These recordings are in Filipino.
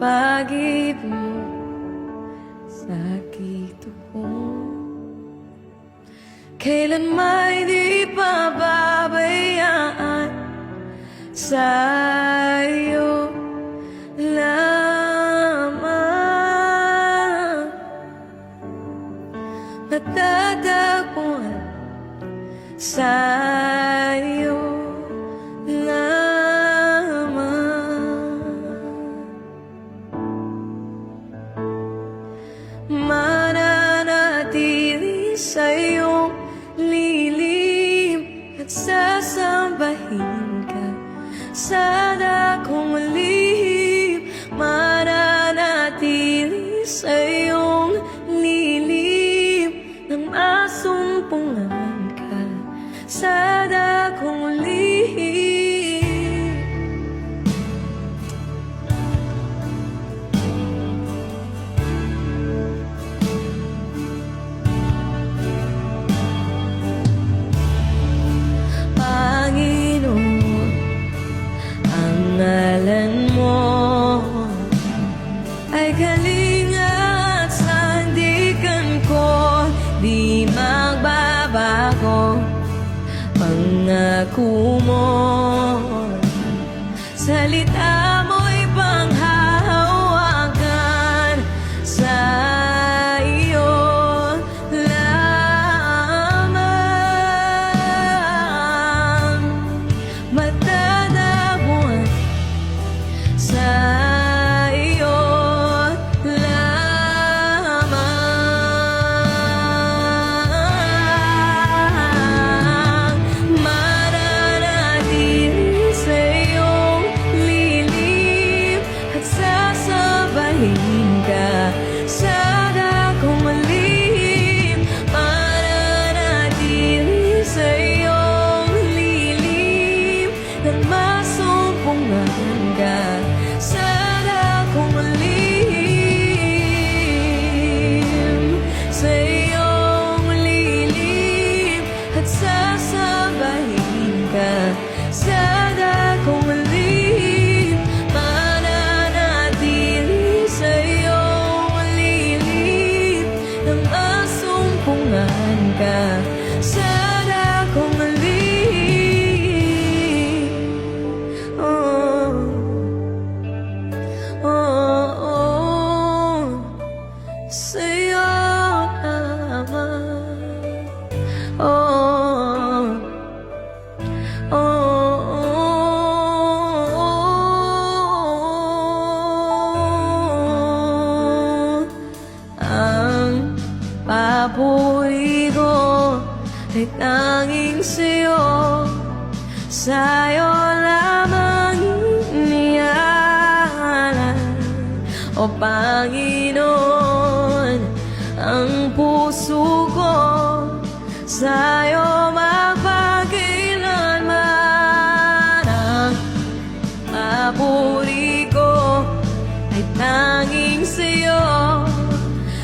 pag-ibig mo sakit ako. Kailan may di pababayaan sa'yo lamang matatagpuan sa'yo lamang. Mananatili sa iyong lilim at sasambahin ka sa dakong lihim. Mananatili sa iyong lilim nang masumpungan ka sa dakong lihim. Ngalan mo ay kalinga at sandigan ko, di magbabago pangako mo. Salita mo'y panghahawakan sa iyo lamang. Matadabuan sa iyo lamang. Mananatili sa iyong lilim at sasabahin ka sa dakong lihim. Mananatili sa iyong lilim nang masumpungan ka sa dakong lihim, sa iyong lilim at sasabahin ka sa dakong lihim. Mananatili sa iyong lilim nang masumpungan ka sa dakong lihim. Sa'yo lamang. Ang papuri ko ay tanging sa'yo, sa'yo lamang inialay, o Panginoon. Ang puso ko sa'yo magpakailanman. Ang papuri ko ay tanging sa'yo,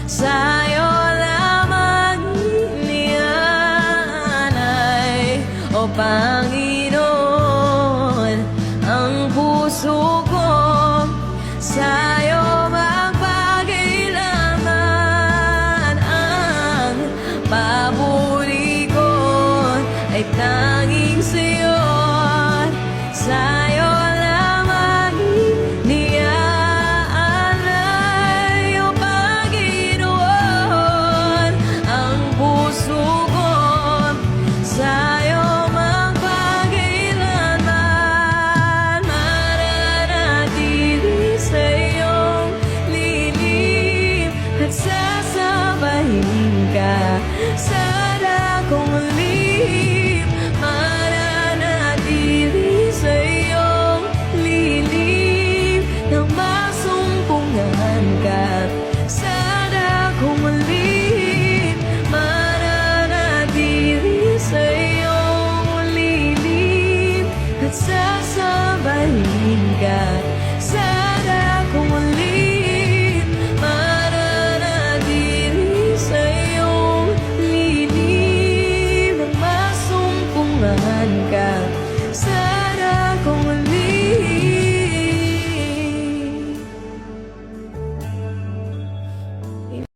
sa'yo lamang inialay, o Panginoon. Ang puso ko sa'yo magpakailanman. Ang papuri ko ay tanging sa'yo, sa'yo lamang iniaalay, o Panginoon. Ang puso ko sa'yo magpakailanman. Mananatili sa iyong lilim at sasabahin ka sa dakong lihim. Mananatili sa iyong lilim nang masumpungan ka sa dakong lihim. Mananatili sa iyong lilim at sasabahin ka sa dakong lihim. Mananatili sa iyong lilim nang masumpungan ka